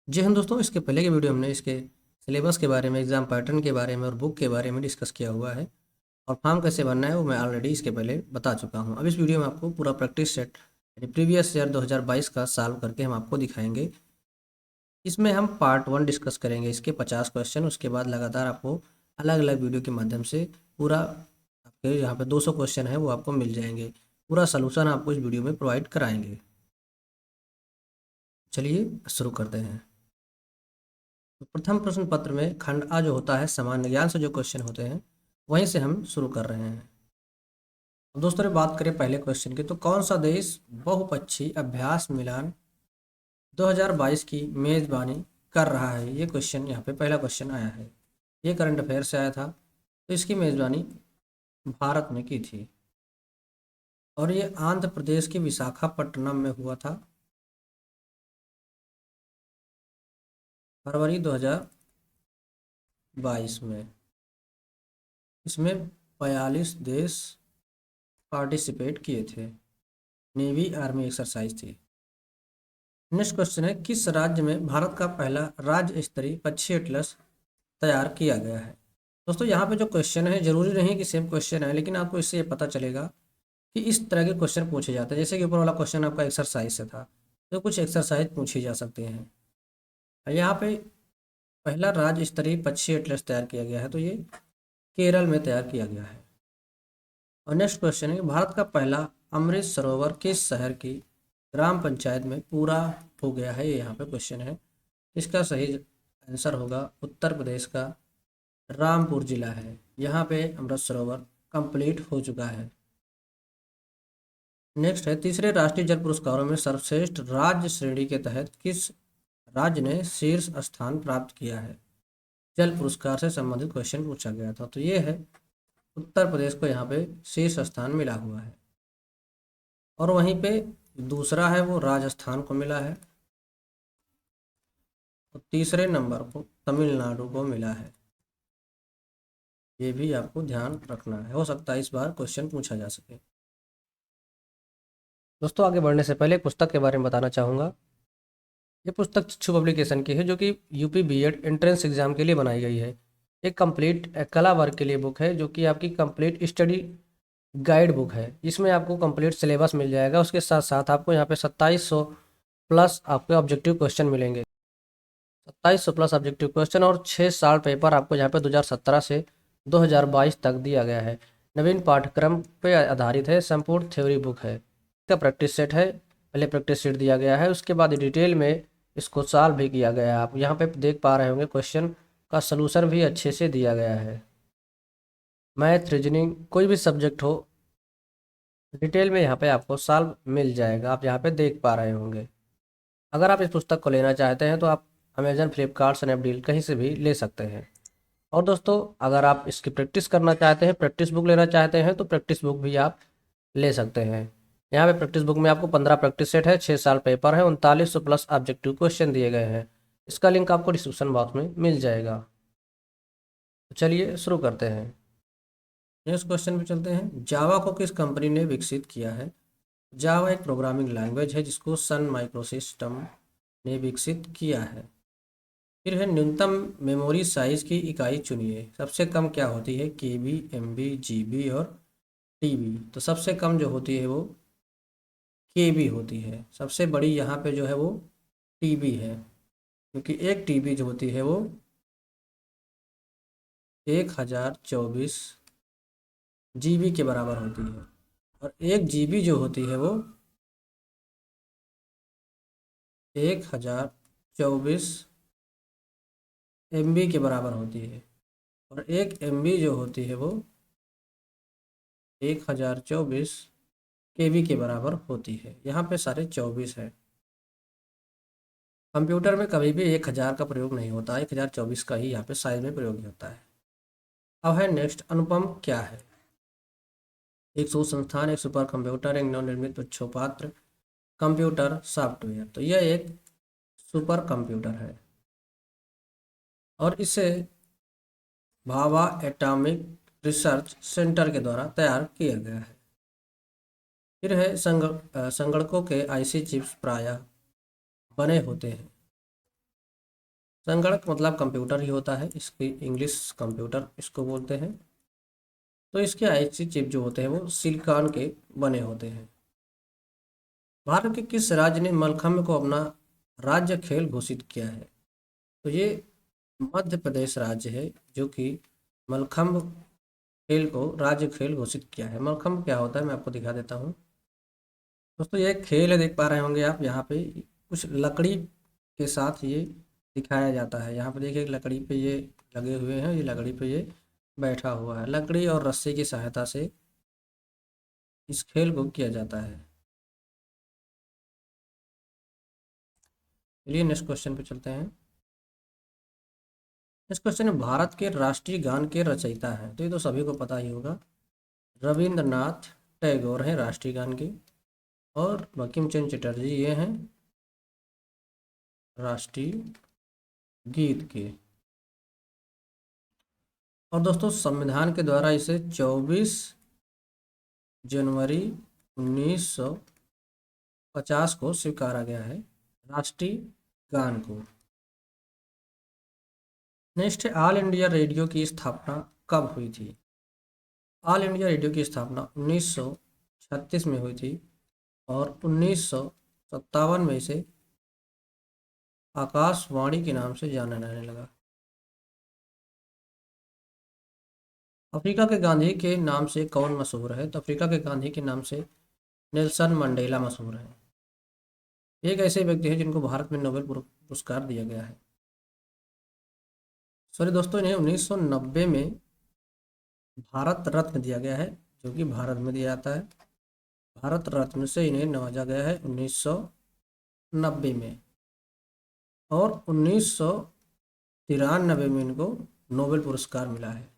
जी हाँ दोस्तों, इसके पहले की वीडियो हमने इसके सिलेबस के बारे में, एग्जाम पैटर्न के बारे में और बुक के बारे में डिस्कस किया हुआ है। और फॉर्म कैसे भरना है वो मैं ऑलरेडी इसके पहले बता चुका हूँ। अब इस वीडियो में आपको पूरा प्रैक्टिस सेट यानी प्रीवियस ईयर 2022 का सॉल्व करके हम आपको दिखाएंगे। इसमें हम पार्ट 1 डिस्कस करेंगे, इसके 50 क्वेश्चन। उसके बाद लगातार आपको अलग अलग वीडियो के माध्यम से पूरा आपके यहाँ पे 200 क्वेश्चन है वो आपको मिल जाएंगे। पूरा सोल्यूशन आपको इस वीडियो में प्रोवाइड कराएंगे। चलिए शुरू करते हैं। तो प्रथम प्रश्न पत्र में खंड आ जो होता है, सामान्य ज्ञान से जो क्वेश्चन होते हैं वहीं से हम शुरू कर रहे हैं। अब दोस्तों बात करें पहले क्वेश्चन की, तो कौन सा देश बहुपक्षीय अभ्यास मिलान 2022 की मेजबानी कर रहा है? ये क्वेश्चन यहाँ पे पहला क्वेश्चन आया है। ये करंट अफेयर से आया था। तो इसकी मेजबानी भारत ने की थी और ये आंध्र प्रदेश के विशाखापट्टनम में हुआ था, फरवरी 2022 में। इसमें 42 देश पार्टिसिपेट किए थे। नेवी आर्मी एक्सरसाइज थी। नेक्स्ट क्वेश्चन है, किस राज्य में भारत का पहला राज्य स्तरीय पक्षी एटलस तैयार किया गया है? दोस्तों यहाँ पे जो क्वेश्चन है जरूरी नहीं कि सेम क्वेश्चन है, लेकिन आपको इससे ये पता चलेगा कि इस तरह के क्वेश्चन पूछे जाते हैं। जैसे कि ऊपर वाला क्वेश्चन आपका एक्सरसाइज से था, तो कुछ एक्सरसाइज पूछे जा सकते हैं। यहाँ पे पहला राज्य स्तरीय पक्षी एटलस तैयार किया गया है, तो ये केरल में तैयार किया गया है। और नेक्स्ट क्वेश्चन है, भारत का पहला अमृत सरोवर किस शहर की ग्राम पंचायत में पूरा हो गया है? ये यहाँ पे क्वेश्चन है। इसका सही आंसर होगा उत्तर प्रदेश का रामपुर जिला है। यहाँ पे अमृत सरोवर कंप्लीट हो चुका है। नेक्स्ट है, तीसरे राष्ट्रीय जल पुरस्कारों में सर्वश्रेष्ठ राज्य श्रेणी के तहत किस राज्य ने शीर्ष स्थान प्राप्त किया है? जल पुरस्कार से संबंधित क्वेश्चन पूछा गया था, तो ये है उत्तर प्रदेश को यहाँ पे शीर्ष स्थान मिला हुआ है। और वहीं पे दूसरा है वो राजस्थान को मिला है और तीसरे नंबर को तमिलनाडु को मिला है। ये भी आपको ध्यान रखना है, हो सकता है इस बार क्वेश्चन पूछा जा सके। दोस्तों आगे बढ़ने से पहले एक पुस्तक के बारे में बताना चाहूँगा। ये पुस्तक चिच्छु पब्लिकेशन की है, जो कि यूपी बीएड एंट्रेंस एग्जाम के लिए बनाई गई है। एक कंप्लीट कला वर्ग के लिए बुक है, जो कि आपकी कंप्लीट स्टडी गाइड बुक है। इसमें आपको कंप्लीट सिलेबस मिल जाएगा। उसके साथ साथ आपको यहाँ पे 2700 प्लस आपके ऑब्जेक्टिव क्वेश्चन मिलेंगे। 2700 प्लस ऑब्जेक्टिव क्वेश्चन और 6 साल पेपर आपको यहाँ पे 2017 से 2022 तक दिया गया है। नवीन पाठ्यक्रम पे आधारित है, संपूर्ण थ्योरी बुक है। इसका प्रैक्टिस सेट है, पहले प्रैक्टिस सेट दिया गया है, उसके बाद डिटेल में इसको सॉल्व भी किया गया है। आप यहाँ पे देख पा रहे होंगे क्वेश्चन का सलूशन भी अच्छे से दिया गया है। मैथ, रीजनिंग, कोई भी सब्जेक्ट हो, डिटेल में यहाँ पे आपको सॉल्व मिल जाएगा। आप यहाँ पे देख पा रहे होंगे। अगर आप इस पुस्तक को लेना चाहते हैं तो आप अमेजन, फ्लिपकार्ट, स्नैपडील कहीं से भी ले सकते हैं। और दोस्तों अगर आप इसकी प्रैक्टिस करना चाहते हैं, प्रैक्टिस बुक लेना चाहते हैं, तो प्रैक्टिस बुक भी आप ले सकते हैं। यहाँ पे प्रैक्टिस बुक में आपको 15 प्रैक्टिस सेट है, 6 साल पेपर है, 3900 प्लस ऑब्जेक्टिव क्वेश्चन दिए गए हैं। इसका लिंक आपको डिस्क्रिप्शन बॉक्स में मिल जाएगा। तो चलिए शुरू करते हैं। नेक्स्ट क्वेश्चन पे चलते हैं। जावा को किस कंपनी ने विकसित किया है? जावा एक प्रोग्रामिंग लैंग्वेज है जिसको सन माइक्रोसिस्टम ने विकसित किया है। फिर है, न्यूनतम मेमोरी साइज की इकाई चुनिए। सबसे कम क्या होती है? केबी, एमबी, जीबी और टीबी। तो सबसे कम जो होती है वो केबी होती है। सबसे बड़ी यहाँ पे जो है वो टीबी है, क्योंकि एक टीबी जो होती है वो 1024 जीबी के बराबर होती है और एक जीबी जो होती है वो 1024 एमबी के बराबर होती है। और एक एमबी जो होती है वो 1024 केबी के बराबर होती है। यहाँ पे सारे 24 है। कंप्यूटर में कभी भी 1000 का प्रयोग नहीं होता, 1024 का ही यहाँ पे साइज में प्रयोग होता है। अब है नेक्स्ट, अनुपम क्या है? एक शोध संस्थान, एक सुपर कंप्यूटर, एक नवनिर्मित प्रक्षोपात्र, कंप्यूटर सॉफ्टवेयर। तो यह एक सुपर कंप्यूटर है और इसे भाभा एटॉमिक रिसर्च सेंटर के द्वारा तैयार किया गया है। फिर है, संगणकों के आईसी चिप्स प्रायः बने होते हैं। संगणक मतलब कंप्यूटर ही होता है, इसकी इंग्लिश कंप्यूटर इसको बोलते हैं। तो इसके आईसी चिप जो होते हैं वो सिलिकॉन के बने होते हैं। भारत के किस राज्य ने मलखम्ब को अपना राज्य खेल घोषित किया है? तो ये मध्य प्रदेश राज्य है जो कि मलखम्ब खेल को राज्य खेल घोषित किया है। मलखम्ब क्या होता है मैं आपको दिखा देता हूँ। दोस्तों ये एक खेल है, देख पा रहे होंगे आप, यहाँ पे कुछ लकड़ी के साथ ये दिखाया जाता है। यहाँ पे देखिए लकड़ी पे ये लगे हुए हैं, ये लकड़ी पे ये बैठा हुआ है। लकड़ी और रस्सी की सहायता से इस खेल को किया जाता है। चलिए नेक्स्ट क्वेश्चन पे चलते हैं। नेक्स्ट क्वेश्चन है, भारत के राष्ट्रीय गान के रचयिता हैं? तो ये तो सभी को पता ही होगा, रविंद्रनाथ टैगोर हैं राष्ट्रीय गान के, और बंकिम चंद्र चटर्जी ये हैं राष्ट्रीय गीत के। और दोस्तों संविधान के द्वारा इसे 24 जनवरी 1950 को स्वीकारा गया है राष्ट्रीय गान को। नेक्स्ट है, ऑल इंडिया रेडियो की स्थापना कब हुई थी? ऑल इंडिया रेडियो की स्थापना 1936 में हुई थी और 1957 में इसे आकाशवाणी के नाम से जाना जाने लगा। अफ्रीका के गांधी के नाम से कौन मशहूर है? तो अफ्रीका के गांधी के नाम से नेल्सन मंडेला मशहूर है। एक ऐसे व्यक्ति हैं जिनको भारत में नोबेल पुरस्कार दिया गया है। सॉरी दोस्तों, इन्हें 1990 में भारत रत्न दिया गया है, जो कि भारत में दिया जाता है। भारत रत्न से इन्हें नवाजा गया है 1990 में, और 1993 में इनको नोबेल पुरस्कार मिला है।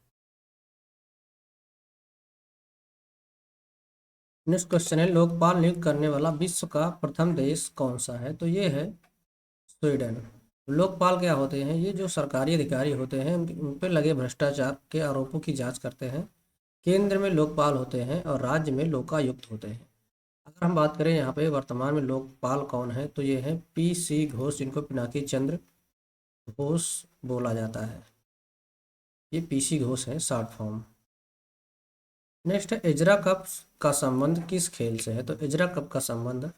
नेक्स्ट क्वेश्चन है, लोकपाल नियुक्त करने वाला विश्व का प्रथम देश कौन सा है? तो ये है स्वीडन। लोकपाल क्या होते हैं? ये जो सरकारी अधिकारी होते हैं उन पर लगे भ्रष्टाचार के आरोपों की जांच करते हैं। केंद्र में लोकपाल होते हैं और राज्य में लोकायुक्त होते हैं। अगर हम बात करें यहाँ पे वर्तमान में लोकपाल कौन है, तो ये है पी.सी. घोष, जिनको पिनाकी चंद्र घोष बोला जाता है। ये पी.सी. घोष है शॉर्ट फॉर्म। नेक्स्ट है, एजरा कप का संबंध किस खेल से है? तो एजरा कप का संबंध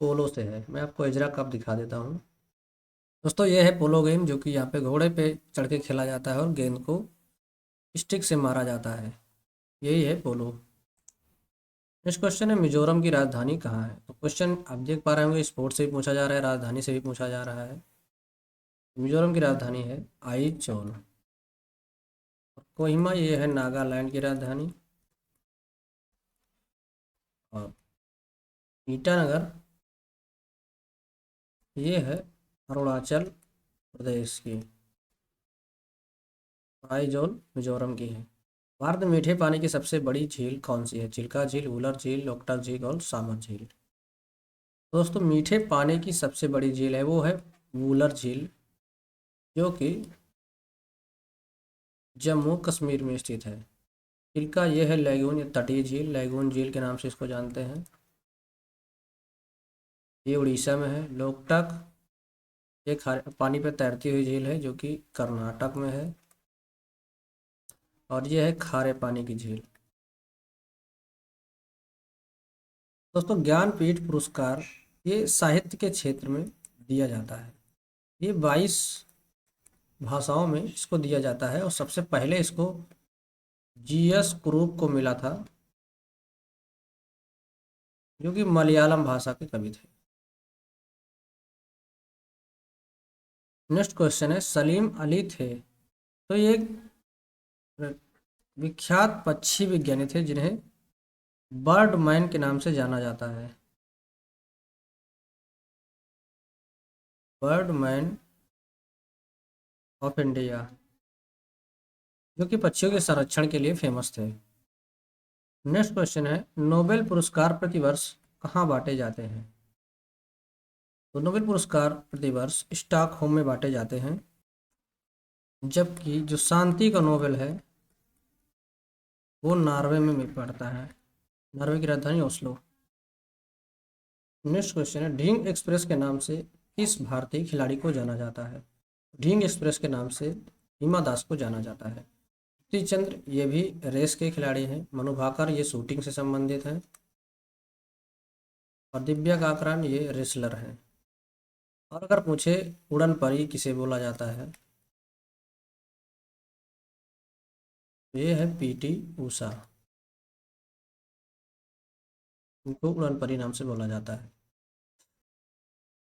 पोलो से है। मैं आपको एजरा कप दिखा देता हूँ। दोस्तों ये है पोलो गेम, जो कि यहाँ पे घोड़े पे चढ़ के खेला जाता है और गेंद को स्टिक से मारा जाता है। यही है पोलो। नेक्स्ट क्वेश्चन है, मिजोरम की राजधानी कहाँ है? तो क्वेश्चन आप देख पा रहे होंगे, स्पोर्ट्स से भी पूछा जा रहा है, राजधानी से भी पूछा जा रहा है। मिजोरम की राजधानी है आइजोल। कोहिमा ये है नागालैंड की राजधानी, और ईटानगर ये है अरुणाचल प्रदेश की। आइजोल मिजोरम की है। भारत में मीठे पानी की सबसे बड़ी झील कौन सी है? चिल्का झील, वुलर झील, लोकटक झील और सामर झील। दोस्तों मीठे पानी की सबसे बड़ी झील है वो है वुलर झील, जो कि जम्मू कश्मीर में स्थित है। चिल्का ये है लैगून या तटीय झील, लैगून झील के नाम से इसको जानते हैं, ये उड़ीसा में है। लोकटक ये पानी पर तैरती हुई झील है जो कि कर्नाटक में है, और ये है खारे पानी की झील। दोस्तों ज्ञानपीठ पुरस्कार ये साहित्य के क्षेत्र में दिया जाता है। ये 22 भाषाओं में इसको दिया जाता है, और सबसे पहले इसको जी.एस. कुरूप को मिला था, जो कि मलयालम भाषा के कवि थे। नेक्स्ट क्वेश्चन है, सलीम अली थे तो ये एक विख्यात पक्षी विज्ञानी थे जिन्हें बर्ड मैन के नाम से जाना जाता है। बर्ड मैन ऑफ इंडिया, जो कि पक्षियों के संरक्षण के लिए फेमस थे। नेक्स्ट क्वेश्चन है, नोबेल पुरस्कार प्रतिवर्ष कहाँ बांटे जाते हैं? तो नोबेल पुरस्कार प्रतिवर्ष स्टॉकहोम में बांटे जाते हैं, जबकि जो शांति का नोबेल है वो नॉर्वे में मिल पड़ता है, नॉर्वे की राजधानी ओस्लो। नेक्स्ट क्वेश्चन है, ढींग एक्सप्रेस के नाम से किस भारतीय खिलाड़ी को जाना जाता है? ढींग एक्सप्रेस के नाम से हिमा दास को जाना जाता है। द्युति चंद्र ये भी रेस के खिलाड़ी हैं। मनु भाकर ये शूटिंग से संबंधित हैं। और दिव्या काकरान ये रेसलर हैं। और अगर पूछे उड़न परी किसे बोला जाता है, तो ये है पीटी ऊषा, इनको उड़न परी नाम से बोला जाता है।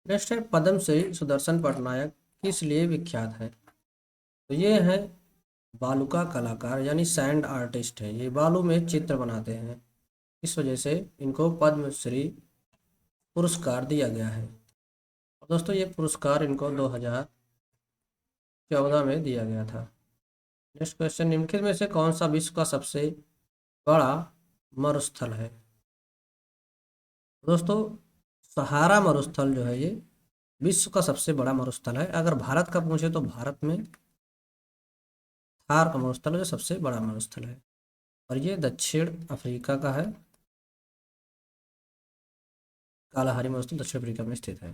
नेक्स्ट है पद्मश्री सुदर्शन पटनायक किस लिए विख्यात है, तो ये है बालू का कलाकार यानी सैंड आर्टिस्ट है। ये बालू में चित्र बनाते हैं, इस वजह से इनको पद्मश्री पुरस्कार दिया गया है। और दोस्तों ये पुरस्कार इनको 2014 में दिया गया था। नेक्स्ट क्वेश्चन, निम्नलिखित में से कौन सा विश्व का सबसे बड़ा मरुस्थल है। दोस्तों सहारा मरुस्थल जो है ये विश्व का सबसे बड़ा मरुस्थल है। अगर भारत का पूछे तो भारत में थार का मरुस्थल है जो सबसे बड़ा मरुस्थल है, और ये दक्षिण अफ्रीका का है। कालाहारी मरुस्थल दक्षिण अफ्रीका में स्थित है।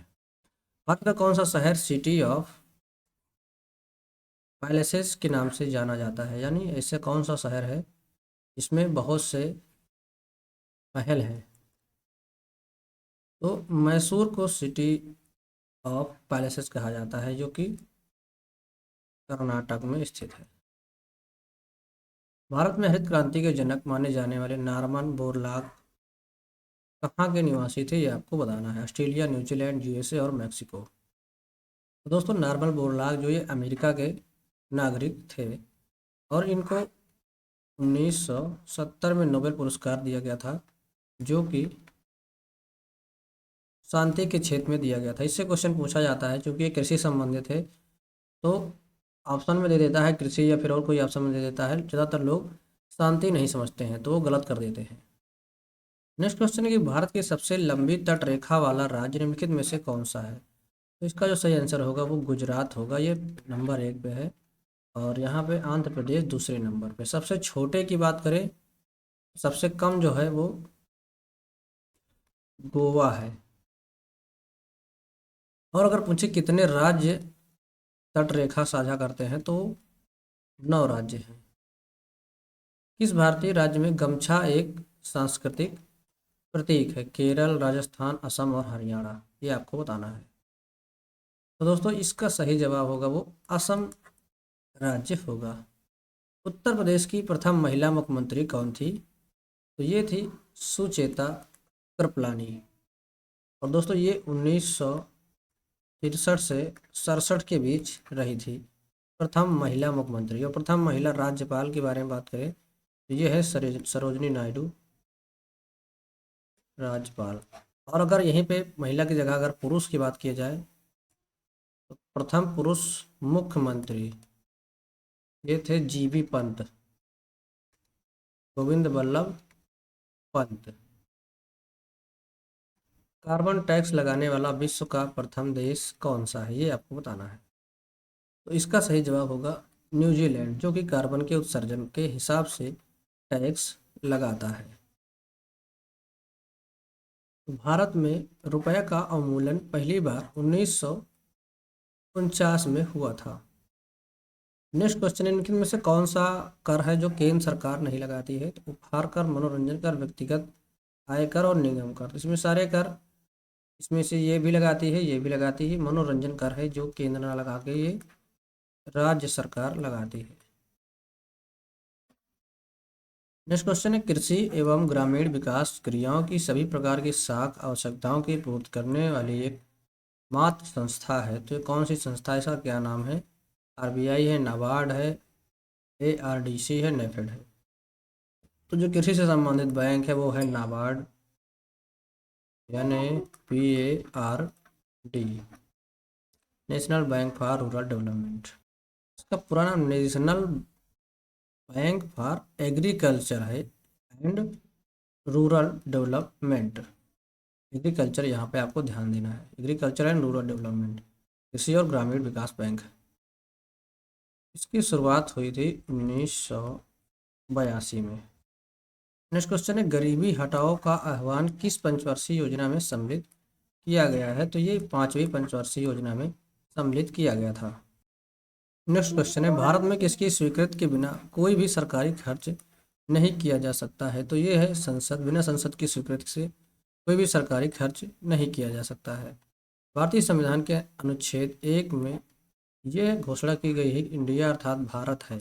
भारत का कौन सा शहर सिटी ऑफ पैलेसेस के नाम से जाना जाता है, यानी ऐसे कौन सा शहर है इसमें बहुत से महल हैं। तो मैसूर को सिटी ऑफ पैलेसेस कहा जाता है, जो कि कर्नाटक में स्थित है। भारत में हरित क्रांति के जनक माने जाने वाले नॉर्मन बोरलॉग कहाँ के निवासी थे, ये आपको बताना है। ऑस्ट्रेलिया, न्यूजीलैंड, यूएसए और मैक्सिको। तो दोस्तों नॉर्मन बोरलॉग जो ये अमेरिका के नागरिक थे, और इनको 1970 में नोबेल पुरस्कार दिया गया था, जो कि शांति के क्षेत्र में दिया गया था। इससे क्वेश्चन पूछा जाता है, क्योंकि ये कृषि संबंधित है, तो ऑप्शन में दे देता है कृषि या फिर और कोई ऑप्शन में दे देता है। ज़्यादातर लोग शांति नहीं समझते हैं तो वो गलत कर देते हैं। नेक्स्ट क्वेश्चन है कि भारत की सबसे लंबी तट रेखा वाला राज्य निम्नलिखित में से कौन सा है, तो इसका जो सही आंसर होगा वो गुजरात होगा, ये नंबर 1 पे है। और यहाँ पे आंध्र प्रदेश दूसरे नंबर पे। सबसे छोटे की बात करें, सबसे कम जो है वो गोवा है। और अगर पूछे कितने राज्य तट रेखा साझा करते हैं, तो 9 राज्य हैं। किस भारतीय राज्य में गमछा एक सांस्कृतिक प्रतीक है, केरल, राजस्थान, असम और हरियाणा, ये आपको बताना है। तो दोस्तों इसका सही जवाब होगा वो असम राज्य होगा। उत्तर प्रदेश की प्रथम महिला मुख्यमंत्री कौन थी, तो ये थी सुचेता कृपलानी। और दोस्तों ये 1963 से 67 के बीच रही थी प्रथम महिला मुख्यमंत्री। और प्रथम महिला राज्यपाल के बारे में बात करें तो ये है सरोजनी नायडू राज्यपाल। और अगर यहीं पे महिला की जगह अगर पुरुष की बात की जाए, तो प्रथम पुरुष मुख्यमंत्री ये थे जीबी पंत, गोविंद बल्लभ पंत। कार्बन टैक्स लगाने वाला विश्व का प्रथम देश कौन सा है, ये आपको बताना है। तो इसका सही जवाब होगा न्यूजीलैंड, जो कि कार्बन के उत्सर्जन के हिसाब से टैक्स लगाता है। भारत में रुपये का अवमूल्यन पहली बार 1949 में हुआ था। नेक्स्ट क्वेश्चन, इनमें से कौन सा कर है जो केंद्र सरकार नहीं लगाती है, तो उपहार कर, मनोरंजन कर, व्यक्तिगत आयकर और निगम कर। इसमें सारे कर, इसमें से ये भी लगाती है, ये भी लगाती है। मनोरंजन कर है जो केंद्र ना लगा के ये राज्य सरकार लगाती है। नेक्स्ट क्वेश्चन है, कृषि एवं ग्रामीण विकास क्रियाओं की सभी प्रकार की साख आवश्यकताओं की पूर्ति करने वाली एक मात्र संस्था है, तो ये कौन सी संस्था है, इसका क्या नाम है। आरबीआई है, नाबार्ड है, एआरडीसी है, नेफेड है। तो जो कृषि से संबंधित बैंक है वो है NABARD, NABARD, national bank for rural development. इसका पूरा नाम नेशनल बैंक फॉर एग्रीकल्चर है एंड रूरल डेवलपमेंट। एग्रीकल्चर यहाँ पे आपको ध्यान देना है, एग्रीकल्चर एंड रूरल डेवलपमेंट, कृषि और ग्रामीण विकास बैंक है। इसकी शुरुआत हुई थी 1982 में। नेक्स्ट क्वेश्चन है, गरीबी हटाओ का आह्वान किस पंचवर्षीय योजना में सम्मिलित किया गया है, तो ये 5वीं पंचवर्षीय योजना में सम्मिलित किया गया था। नेक्स्ट क्वेश्चन है, भारत में किसकी स्वीकृति के बिना कोई भी सरकारी खर्च नहीं किया जा सकता है? तो ये है संसद, बिना संसद की स्वीकृति से कोई भी सरकारी खर्च नहीं किया जा सकता है। भारतीय संविधान के अनुच्छेद 1 में यह घोषणा की गई है कि इंडिया अर्थात भारत है।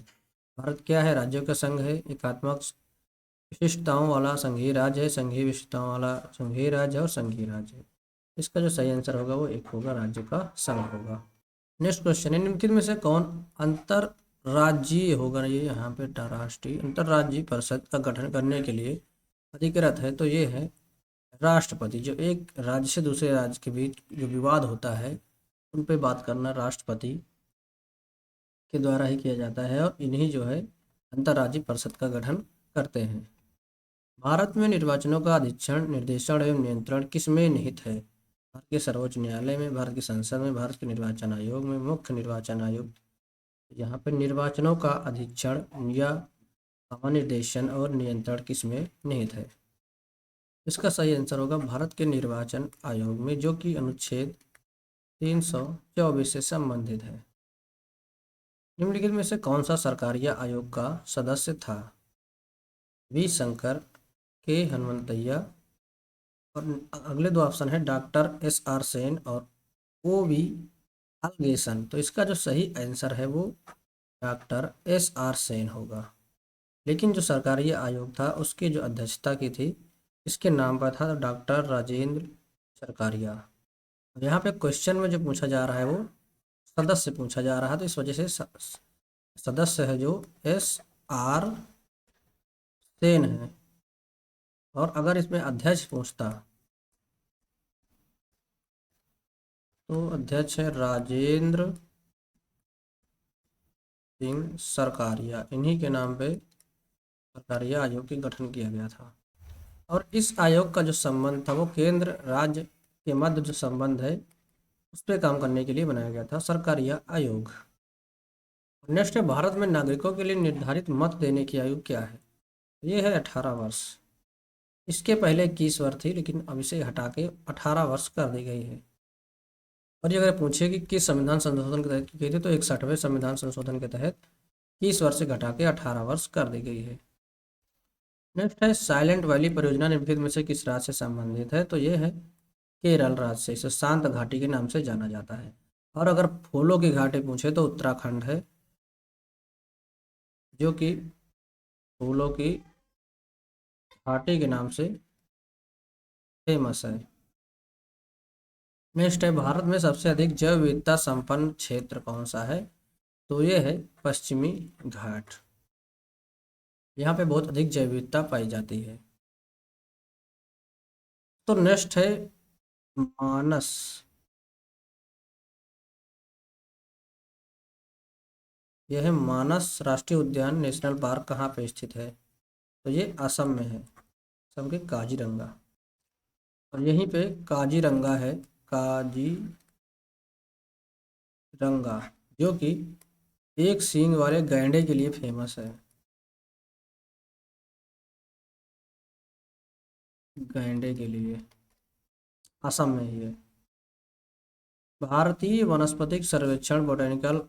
भारत क्या है? राज्यों का संघ है, एकात्मक विशिष्टताओं वाला संघीय राज्य है, संघीय विशिष्टताओं वाला संघीय राज्य है और संघीय राज्य है। इसका जो सही आंसर होगा वो एक होगा, राज्य का संघ होगा। नेक्स्ट क्वेश्चन है, निम्नलिखित में से कौन अंतरराज्यीय होगा? ये यहाँ पे राष्ट्रीय अंतरराज्यीय परिषद का गठन करने के लिए अधिकृत है? तो ये है राष्ट्रपति। जो एक राज्य से दूसरे राज्य के बीच जो विवाद होता है उन पे बात करना राष्ट्रपति के द्वारा ही किया जाता है और इन्हीं जो है अंतर्राज्यीय परिषद का गठन करते हैं। भारत में निर्वाचनों का अधीक्षण, निर्देशन एवं नियंत्रण किसमें निहित है? भारत के सर्वोच्च न्यायालय में, भारत की संसद में, भारत के निर्वाचन आयोग में, मुख्य निर्वाचन आयुक्त। यहाँ पर निर्वाचनों का अधीक्षण या निर्देशन और नियंत्रण किसमें निहित है? इसका सही आंसर होगा भारत के निर्वाचन आयोग में, जो कि अनुच्छेद 324 से संबंधित है। निम्नलिखित में से कौन सा सरकारीय आयोग का सदस्य था? वी शंकर, के हनुमंतैया और अगले दो ऑप्शन है डॉक्टर SR सेन और OV अलगेसन। तो इसका जो सही आंसर है वो डॉक्टर SR सेन होगा। लेकिन जो सरकारी आयोग था उसकी जो अध्यक्षता की थी, इसके नाम पर था डॉक्टर राजेंद्र सरकारिया। यहाँ पे क्वेश्चन में जो पूछा जा रहा है वो सदस्य पूछा जा रहा है, तो इस वजह से सदस्य है जो SR सेन है। और अगर इसमें अध्यक्ष पूछता तो अध्यक्ष है राजेंद्र सिंह सरकारिया। इन्हीं के नाम पे सरकारिया आयोग के गठन किया गया था। और इस आयोग का जो संबंध था वो केंद्र राज्य के मध्य जो संबंध है उस पर काम करने के लिए बनाया गया था सरकारिया आयोग। नेक्स्ट है, भारत में नागरिकों के लिए निर्धारित मत देने की आयु क्या है? ये है 18 वर्ष। इसके पहले 21 वर्ष थी, लेकिन अब इसे हटा के 18 वर्ष कर दी गई है। और ये अगर पूछे कि किस संविधान संशोधन के तहत की गई थी, तो 61वें संविधान संशोधन के तहत 21 वर्ष से घटा के 18 वर्ष कर दी गई है। नेक्स्ट है, साइलेंट वैली परियोजना निम्नलिखित में से किस राज्य से संबंधित है? तो ये है केरल राज्य से। इसे शांत घाटी के नाम से जाना जाता है। और अगर फूलों की घाटी पूछे तो उत्तराखंड है, जो कि फूलों की घाटी के नाम से फेमस है। नेक्स्ट है, भारत में सबसे अधिक जैव विविधता संपन्न क्षेत्र कौन सा है? तो ये है पश्चिमी घाट। यहाँ पे बहुत अधिक जैव विविधता पाई जाती है। तो नेक्स्ट है मानस। यह है मानस राष्ट्रीय उद्यान नेशनल पार्क कहाँ पे स्थित है? तो ये असम में है, असम के काजीरंगा। और यहीं पे काजीरंगा है, काजीरंगा, जो कि एक सींग वाले गैंडे के लिए फेमस है। गैंडे के लिए असम में ही है। भारतीय वनस्पतिक सर्वेक्षण बोटेनिकल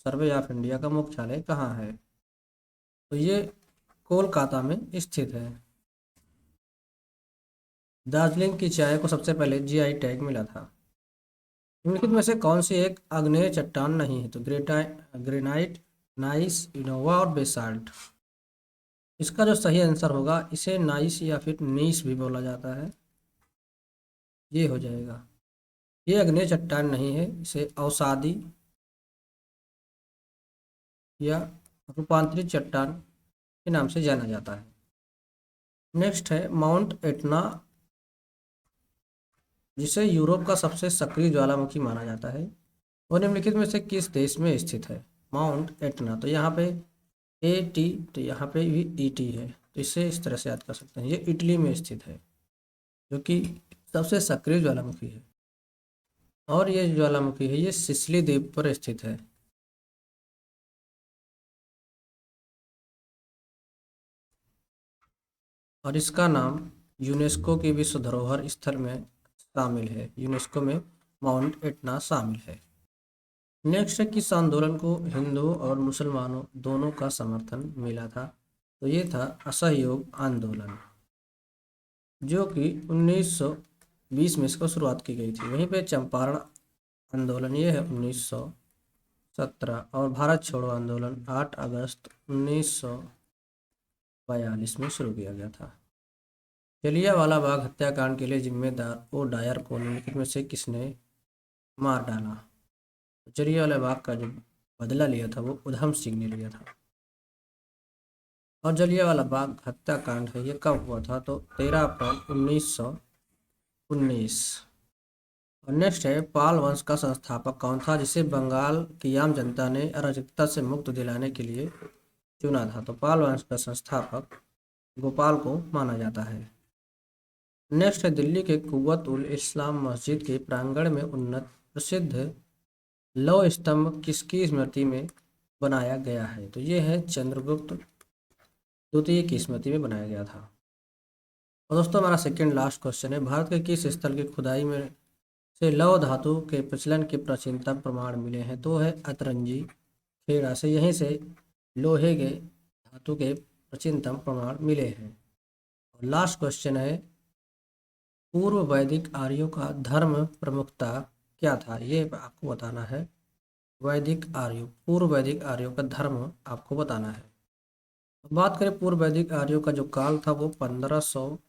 सर्वे ऑफ इंडिया का मुख्यालय कहाँ है? तो ये कोलकाता में स्थित है। दार्जिलिंग की चाय को सबसे पहले GI टैग मिला था। निम्नलिखित में से कौन सी एक आग्नेय चट्टान नहीं है? तो ग्रेनाइट, नाइस, इनोवा और बेसाल्ट। इसका जो सही आंसर होगा, इसे नाइस या फिर नीस भी बोला जाता है, ये हो जाएगा। ये आग्नेय चट्टान नहीं है, इसे अवसादी या रूपांतरित चट्टान के नाम से जाना जाता है। नेक्स्ट है माउंट एटना, जिसे यूरोप का सबसे सक्रिय ज्वालामुखी माना जाता है, और निम्नलिखित में से किस देश में स्थित है? माउंट एटना, तो यहाँ पे AT, तो यहाँ पे भी ET है, तो इसे इस तरह से याद कर सकते हैं। ये इटली में स्थित है, जो कि सबसे सक्रिय ज्वालामुखी है। और ये ज्वालामुखी है, ये सिसिली द्वीप पर स्थित है। और इसका नाम यूनेस्को की विश्व धरोहर स्थल में शामिल है। यूनेस्को में माउंट एटना शामिल है। नेक्स्ट है किस आंदोलन को हिंदुओं और मुसलमानों दोनों का समर्थन मिला था? तो ये था असहयोग आंदोलन, जो कि 1920 में इसको शुरुआत की गई थी। वहीं पे चंपारण आंदोलन ये है 1917, और भारत छोड़ो आंदोलन 8 अगस्त 1942 में शुरू किया गया था। जलियांवाला बाग हत्याकांड के लिए जिम्मेदार ओ डायर को निम्नलिखित में से किसने मार डाला? जलियांवाला बाग का जो बदला लिया था वो उधम सिंह ने लिया था। और जलियांवाला बाग हत्याकांड है ये कब हुआ था? तो 13 अप्रैल 1919। और नेक्स्ट है पाल वंश का संस्थापक कौन था जिसे बंगाल की आम जनता ने अराजकता से मुक्त दिलाने के लिए चुना था? तो पाल वंश का संस्थापक गोपाल को माना जाता है। नेक्स्ट है दिल्ली के कुव्वत उल इस्लाम मस्जिद के प्रांगण में उन्नत प्रसिद्ध लौह स्तंभ किसकी स्मृति में बनाया गया है? तो ये है चंद्रगुप्त द्वितीय की स्मृति में बनाया गया था। और दोस्तों हमारा सेकंड लास्ट क्वेश्चन है भारत के किस स्थल की खुदाई में से लौह धातु के प्रचलन के प्राचीनतम प्रमाण मिले हैं? तो है अतरंजी खेड़ा से, यहीं से लोहे के धातु के प्राचीनतम प्रमाण मिले हैं। और लास्ट क्वेश्चन है पूर्व वैदिक आर्यों का धर्म प्रमुखता क्या था? ये आपको बताना है। वैदिक आर्यों, पूर्व वैदिक आर्यों का धर्म आपको बताना है। बात करें पूर्व वैदिक आर्यों का जो काल था वो 1500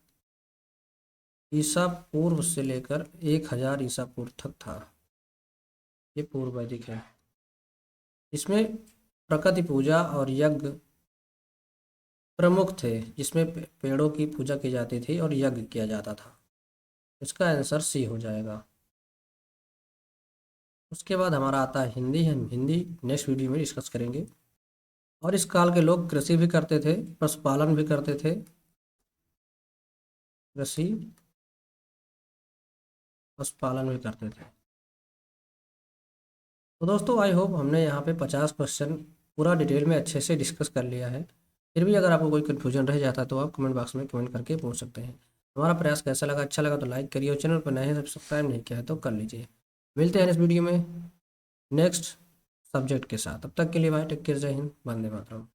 ईसा पूर्व से लेकर 1000 ईसा पूर्व तक था। ये पूर्व वैदिक है। इसमें प्रकृति पूजा और यज्ञ प्रमुख थे, जिसमें पेड़ों की पूजा की जाती थी और यज्ञ किया जाता था। इसका आंसर सी हो जाएगा। उसके बाद हमारा आता है हिंदी। हम हिंदी नेक्स्ट वीडियो में डिस्कस करेंगे। और इस काल के लोग कृषि भी करते थे, पशुपालन भी करते थे। कृषि पशुपालन भी करते थे। तो दोस्तों आई होप हमने यहाँ पे 50 क्वेश्चन पूरा डिटेल में अच्छे से डिस्कस कर लिया है। फिर भी अगर आपको कोई कन्फ्यूजन रह जाता है तो आप कमेंट बॉक्स में कमेंट करके पूछ सकते हैं। हमारा प्रयास कैसा लगा? अच्छा लगा तो लाइक करिए, और चैनल पर नए हैं सब्सक्राइब नहीं किया है तो कर लीजिए। मिलते हैं इस वीडियो में नेक्स्ट सब्जेक्ट के साथ। तब तक के लिए भाई टेक केयर, जय हिंद, वंदे मातरम।